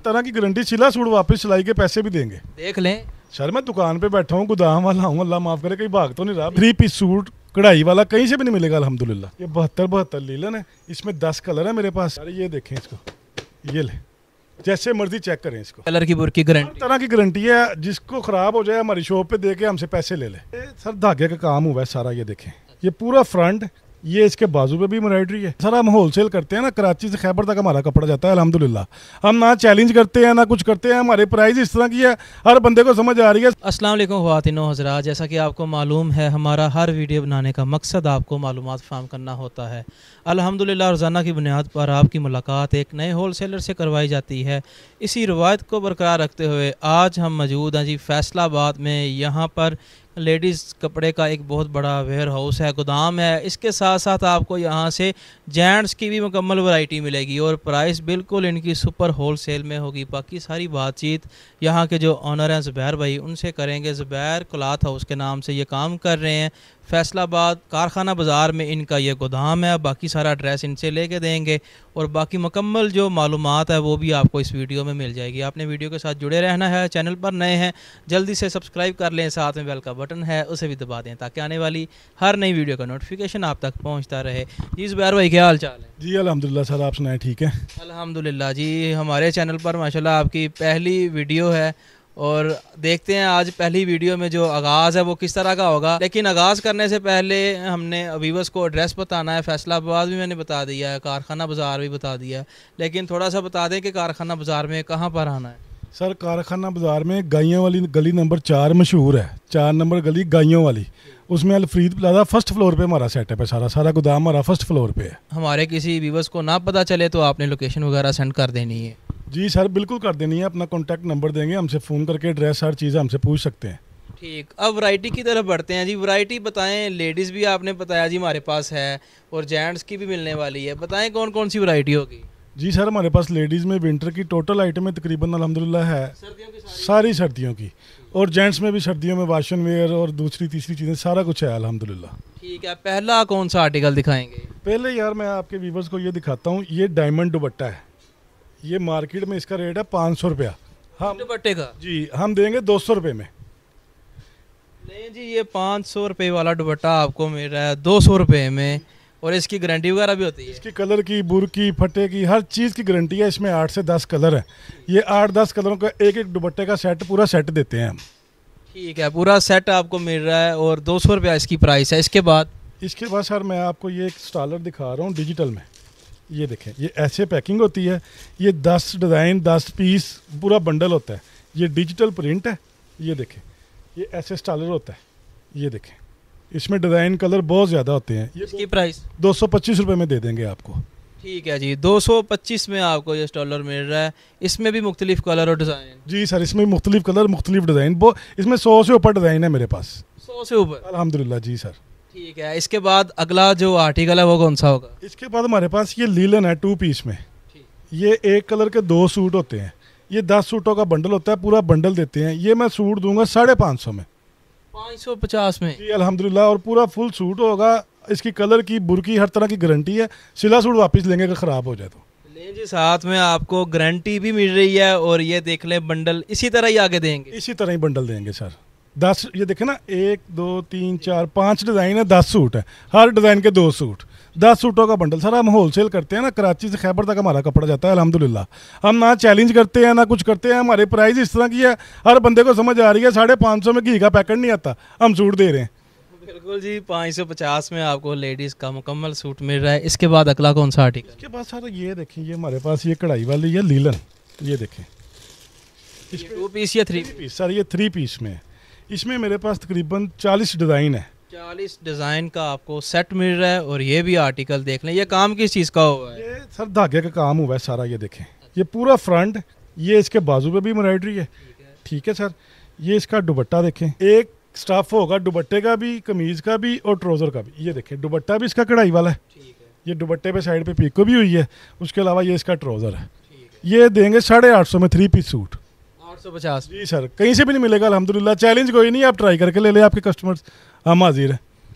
तरह की गारंटी, सिला सूट वापस सिलाई के पैसे भी देंगे। देख लें। सर मैं दुकान पे बैठा हूँ, गोदाम वाला हूँ, अल्लाह माफ़ करे कहीं भाग तो नहीं रहा। 3 पीस सूट कढ़ाई वाला कहीं से भी नहीं मिलेगा अल्हम्दुलिल्लाह। ये 72 लीलन है, इसमें 10 कलर है मेरे पास। अरे ये देखें इसको, ये ले, जैसे मर्जी चेक करें इसको। कलर की बुर की गारंटी, तरह की गारंटी है, जिसको ख़राब हो जाए हमारी शॉप पे दे के हमसे पैसे ले ले। सर धागे का काम हुआ है सारा, ये देखें, ये पूरा फ्रंट, ये इसके बाजू पे भी एम्ब्रॉयडरी है। सर हम होलसेल करते हैं ना, कराची से खैबर तक हमारा कपड़ा जाता है अल्हम्दुलिल्लाह। हम ना चैलेंज करते हैं ना कुछ करते हैं, हमारे प्राइस इस तरह की है, हर बंदे को समझ आ रही है। अस्सलाम वालेकुम ख़वातीनो हज़रात, जैसा कि आपको मालूम है हमारा हर वीडियो बनाने का मकसद आपको मालूमात फ़राहम करना होता है। अल्हम्दुलिल्लाह रोज़ाना की बुनियाद पर आपकी मुलाकात एक नए होलसेलर से करवाई जाती है। इसी रवायत को बरकरार रखते हुए आज हम मौजूद हैं जी फैसलाबाद में। यहाँ पर लेडीज़ कपड़े का एक बहुत बड़ा वेयर हाउस है, गोदाम है। इसके साथ साथ आपको यहाँ से जेंट्स की भी मुकम्मल वैरायटी मिलेगी और प्राइस बिल्कुल इनकी सुपर होलसेल में होगी। बाकी सारी बातचीत यहाँ के जो ऑनर हैं ज़ुबैर भाई, उनसे करेंगे। ज़ुबैर क्लॉथ हाउस के नाम से ये काम कर रहे हैं। फैसलाबाद कारखाना बाज़ार में इनका ये गोदाम है। बाकी सारा एड्रेस इनसे लेके देंगे और बाकी मुकम्मल जो मालूमात है वो भी आपको इस वीडियो में मिल जाएगी। आपने वीडियो के साथ जुड़े रहना है। चैनल पर नए हैं जल्दी से सब्सक्राइब कर लें, साथ में बेल का बटन है उसे भी दबा दें ताकि आने वाली हर नई वीडियो का नोटिफिकेशन आप तक पहुँचता रहे। जी ज़ुबैर भाई क्या हाल चाल है? जी अल्हम्दुलिल्लाह सर, आप सुनाएं ठीक है? अल्हम्दुलिल्लाह जी, हमारे चैनल पर माशाल्लाह आपकी पहली वीडियो है और देखते हैं आज पहली वीडियो में जो आगाज़ है वो किस तरह का होगा। लेकिन आगाज़ करने से पहले हमने व्यूअर्स को एड्रेस बताना है। फैसलाबाद भी मैंने बता दिया है, कारखाना बाज़ार भी बता दिया है, लेकिन थोड़ा सा बता दें कि कारखाना बाज़ार में कहाँ पर आना है। सर कारखाना बाज़ार में गाइयों वाली गली नंबर 4 मशहूर है, 4 नंबर गली गाइयों वाली, उसमें अलफ्रीद प्लाजा फर्स्ट फ्लोर पे हमारा सेटअप है। सारा गोदाम हमारा फर्स्ट फ्लोर पे है। हमारे किसी व्यूअर्स को ना पता चले तो आपने लोकेशन वगैरह सेंड कर देनी है। जी सर बिल्कुल कर देनी है, अपना कॉन्टैक्ट नंबर देंगे, हमसे फ़ोन करके एड्रेस हर चीज़ हमसे पूछ सकते हैं। ठीक, अब वैरायटी की तरफ बढ़ते हैं जी। वैरायटी बताएं, लेडीज़ भी आपने बताया जी हमारे पास है और जेंट्स की भी मिलने वाली है। बताएं कौन कौन सी वैरायटी होगी? जी सर हमारे पास लेडीज़ में विंटर की टोटल आइटमें तकरीबन अल्हम्दुलिल्लाह है, सर्दियों की सारी सर्दियों की, और जेंट्स में भी सर्दियों में वाशन वेयर और दूसरी तीसरी चीज़ें सारा कुछ है अल्हम्दुलिल्लाह। ठीक है, पहला कौन सा आर्टिकल दिखाएंगे? पहले यार मैं आपके व्यूवर्स को ये दिखाता हूँ, ये डायमंड दुपट्टा है। ये मार्केट में इसका रेट है 500 रुपया, हम दुपट्टे का जी हम देंगे 200 रुपये में। नहीं जी, ये 500 रुपये वाला दुपट्टा आपको मिल रहा है 200 रुपये में और इसकी गारंटी वगैरह भी होती है। इसकी कलर की, बुर की, फटे की, हर चीज़ की गारंटी है। इसमें 8 से 10 कलर है। ये 8-10 कलरों का एक एक दुपट्टे का सेट, पूरा सेट देते हैं हम। ठीक है, पूरा सेट आपको मिल रहा है और 200 रुपया इसकी प्राइस है। इसके बाद सर मैं आपको ये एक स्टॉलर दिखा रहा हूँ डिजिटल में। ये देखें, ये ऐसे पैकिंग होती है। ये 10 डिज़ाइन 10 पीस पूरा बंडल होता है। ये डिजिटल प्रिंट है। ये देखें, ये ऐसे स्टॉलर होता है। ये देखें, इसमें डिज़ाइन कलर बहुत ज़्यादा होते हैं। ये इसकी प्राइस 225 रुपये में दे देंगे आपको। ठीक है जी, 225 में आपको ये स्टॉलर मिल रहा है। इसमें भी मुख्तलिफ कलर और डिज़ाइन? जी सर इसमें मुख्तलिफ कलर, मुख्तलिफ डिज़ाइन, इसमें 100 से ऊपर डिज़ाइन है मेरे पास। 100 से ऊपर? अल्हम्दुलिल्लाह जी सर। ठीक है, इसके बाद अगला जो आर्टिकल है वो कौन सा होगा? इसके बाद हमारे पास ये लीलन है 2 पीस में। ये एक कलर के 2 सूट होते हैं। ये 10 सूटों का बंडल होता है, पूरा बंडल देते हैं। ये मैं सूट दूंगा 550 में। 550 में? जी अल्हम्दुलिल्लाह, और पूरा फुल सूट होगा। इसकी कलर की, बुर की, हर तरह की गारंटी है। सिला सूट वापस लेंगे अगर ख़राब हो जाए तो। ले जी, साथ में आपको गारंटी भी मिल रही है और ये देख लें बंडल इसी तरह ही आगे देंगे। इसी तरह ही बंडल देंगे सर। 10, ये देखें ना, 1 2 3 4 5 डिज़ाइन है, 10 सूट है, हर डिज़ाइन के 2 सूट, 10 सूटों का बंडल। सर हम होलसेल करते हैं ना, कराची से खैबर तक हमारा कपड़ा जाता है अल्हम्दुलिल्लाह। हम ना चैलेंज करते हैं ना कुछ करते हैं, हमारे प्राइस इस तरह की है, हर बंदे को समझ आ रही है। 550 में घी का पैकेट नहीं आता, हम सूट दे रहे हैं। बिल्कुल जी, 550 में आपको लेडीज़ का मुकम्मल सूट मिल रहा है। इसके बाद अगला कौन सा आर्टिकल? इसके बाद सर ये देखें, ये हमारे पास ये कढ़ाई वाली है लीलन। ये देखें, 2 पीस या 3 पीस सर, ये 3 पीस में है। इसमें मेरे पास तकरीबन 40 डिज़ाइन है। 40 डिज़ाइन का आपको सेट मिल रहा है और ये भी आर्टिकल देख लें। ये काम किस चीज़ का हुआ है? ये सर धागे का काम हुआ है सारा। ये देखें, ये पूरा फ्रंट, ये इसके बाजू पे भी एम्ब्रॉयडरी है। ठीक है सर, ये इसका दुपट्टा देखें, एक स्टाफ होगा दुपट्टे का भी, कमीज़ का भी और ट्राउज़र का भी। ये देखें, दुपट्टा भी इसका कढ़ाई वाला है। ये दुपट्टे पे साइड पे पीको भी हुई है। उसके अलावा ये इसका ट्राउज़र है। ये देंगे 850 में 3 पीस सूट। 850? जी सर, कहीं से भी नहीं मिलेगा अल्हम्दुलिल्लाह। चैलेंज कोई नहीं, आप ट्राई करके ले लें, आपके कस्टमर्स, हम हाजिर हैं।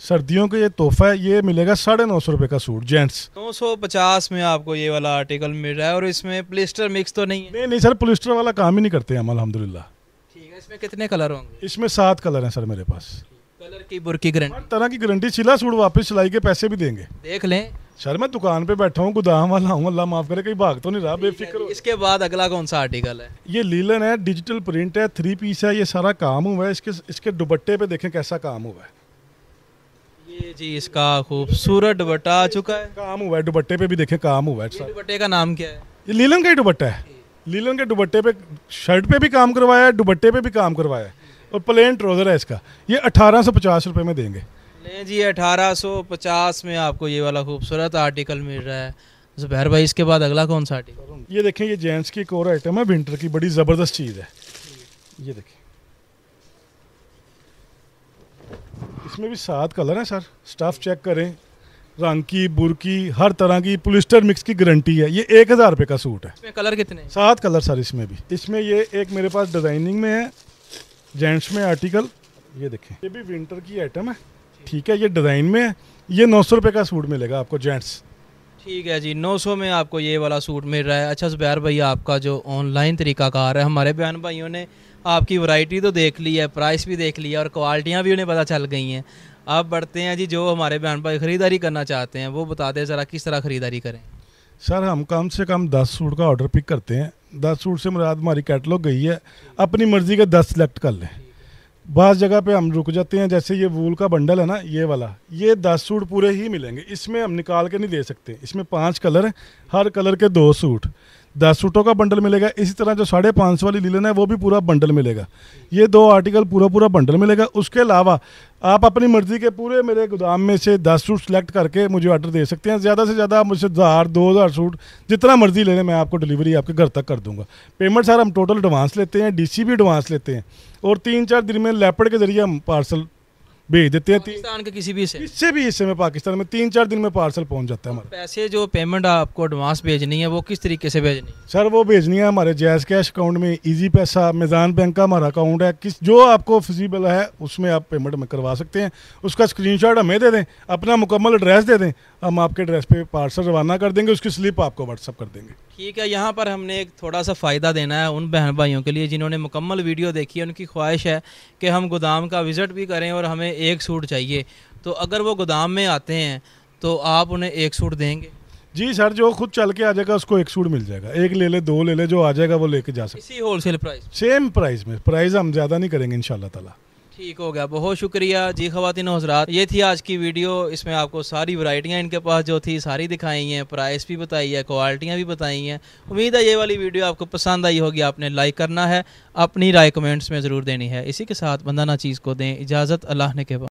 सर्दियों का ये तोहफा है, ये मिलेगा 950 रुपये का सूट जेंट्स। 950 में आपको ये वाला आर्टिकल मिल रहा है, और इसमें प्लिस्टर मिक्स तो नहीं है? नहीं नहीं सर, पोलिस्टर वाला काम ही नहीं करते हम अल्हम्दुलिल्लाह। ठीक है, इसमें कितने कलर होंगे? इसमें 7 कलर हैं सर मेरे पास। कलर की बुर की हर गारंटी? तरह की गारंटी, सिला सूट वापस सिलाई के पैसे भी देंगे। देख लें। सर मैं दुकान पे बैठा हूँ, गोदाम वाला हूँ, अल्लाह माफ़ करे, कहीं भाग तो नहीं रहा, बेफिक्र हो। इसके बाद अगला कौन सा आर्टिकल है? ये लीलन है, डिजिटल प्रिंट है, 3 पीस है, ये सारा काम हुआ है। इसके दुपट्टे पे देखें कैसा काम हुआ है। ये जी इसका खूबसूरत दुपट्टा आ चुका है। काम हुआ है, दुपट्टे पे भी देखें काम हुआ है। ये दुपट्टे का नाम क्या है? ये लीलन का ही दुपट्टा है। लीलन के दुपट्टे पे, शर्ट पे भी काम करवाया है, दुपट्टे पे भी काम करवाया है, और प्लेन ट्राउज़र है इसका। ये 1850 रुपये में देंगे। ले जी 1850 में आपको ये वाला खूबसूरत आर्टिकल मिल रहा है। ज़ुबैर भाई, इसके बाद अगला कौन सा आर्टिकल? ये देखें, ये जेंट्स की एक और आइटम है, विंटर की, बड़ी ज़बरदस्त चीज़ है। ये देखें, इसमें भी 7 कलर हैं सर। स्टफ़ चेक करें, रंग की, बुर की, हर तरह की, पोलिस्टर मिक्स की गारंटी है। ये 1000 रुपये का सूट है। इसमें कलर कितने? 7 कलर सर इसमें भी। इसमें ये एक मेरे पास डिज़ाइनिंग में है, जेंट्स में आर्टिकल। ये देखें, ये भी विंटर की आइटम है, ठीक है, ये डिज़ाइन में है। ये 900 रुपये का सूट मिलेगा आपको जेंट्स। ठीक है जी, 900 में आपको ये वाला सूट मिल रहा है। अच्छा ज़ुबैर भाई, आपका जो ऑनलाइन तरीक़ाकार है, हमारे बहन भाइयों ने आपकी वैरायटी तो देख ली है, प्राइस भी देख लिया, और क्वालिटियाँ भी उन्हें पता चल गई हैं। आप बढ़ते हैं जी, जो हमारे बहन भाई ख़रीदारी करना चाहते हैं वो बता दें ज़रा, किस तरह ख़रीदारी करें? सर हम कम से कम 10 सूट का ऑर्डर पिक करते हैं। 10 सूट से मुराद हमारी कैटलॉग गई है, अपनी मर्ज़ी के 10 सेलेक्ट कर लें। बाज़ जगह पे हम रुक जाते हैं, जैसे ये वूल का बंडल है ना, ये वाला, ये 10 सूट पूरे ही मिलेंगे, इसमें हम निकाल के नहीं दे सकते। इसमें 5 कलर हैं, हर कलर के 2 सूट, 10 सूटों का बंडल मिलेगा। इसी तरह जो 550 वाली लीलन है वो भी पूरा बंडल मिलेगा। ये 2 आर्टिकल पूरा बंडल मिलेगा। उसके अलावा आप अपनी मर्ज़ी के पूरे मेरे गोदाम में से 10 सूट सेलेक्ट करके मुझे ऑर्डर दे सकते हैं। ज़्यादा से ज़्यादा आप मुझसे 1000-2000 सूट जितना मर्ज़ी ले लें, मैं आपको डिलीवरी आपके घर तक कर दूंगा। पेमेंट सर हम टोटल एडवांस लेते हैं, डीसी भी एडवांस लेते हैं, और 3-4 दिन में लेपर्ड के ज़रिए हम पार्सल भेज देते हैं। पाकिस्तान के किसी भी इससे भी हिस्से में पाकिस्तान में 3-4 दिन में पार्सल पहुंच जाता है हमारा। पैसे जो पेमेंट आपको एडवांस भेजनी है वो किस तरीके से भेजनी है? सर वो भेजनी है हमारे जैज़ कैश अकाउंट में, इजी पैसा, मिज़ान बैंक का हमारा अकाउंट है, किस जो आपको फिजिबल है उसमें आप पेमेंट में करवा सकते हैं। उसका स्क्रीनशॉट हमें दे दें, अपना मुकम्मल एड्रेस दे दें, हम आपके एड्रेस पे पार्सल रवाना कर देंगे, उसकी स्लिप आपको व्हाट्सअप कर देंगे। ठीक है, यहाँ पर हमने एक थोड़ा सा फ़ायदा देना है उन बहन भाइयों के लिए जिन्होंने मुकम्मल वीडियो देखी है। उनकी ख्वाहिश है कि हम गोदाम का विज़िट भी करें और हमें एक सूट चाहिए, तो अगर वो गोदाम में आते हैं तो आप उन्हें एक सूट देंगे? जी सर, जो खुद चल के आ जाएगा उसको एक सूट मिल जाएगा। एक ले ले, 2 ले ले, जो आ जाएगा वो लेके जा सकते। इसी होलसेल प्राइस? सेम प्राइस में, प्राइस हम ज़्यादा नहीं करेंगे इंशाल्लाह ताला। ठीक हो गया, बहुत शुक्रिया जी। ख़वातीन और हज़रात, ये थी आज की वीडियो। इसमें आपको सारी वैरायटियाँ इनके पास जो थी सारी दिखाई हैं, प्राइस भी बताई है, क्वालिटियाँ भी बताई हैं। उम्मीद है ये वाली वीडियो आपको पसंद आई होगी। आपने लाइक करना है, अपनी राय कमेंट्स में ज़रूर देनी है। इसी के साथ बंदा ना चीज़ को दें इजाज़त, अल्लाह ने के बाद।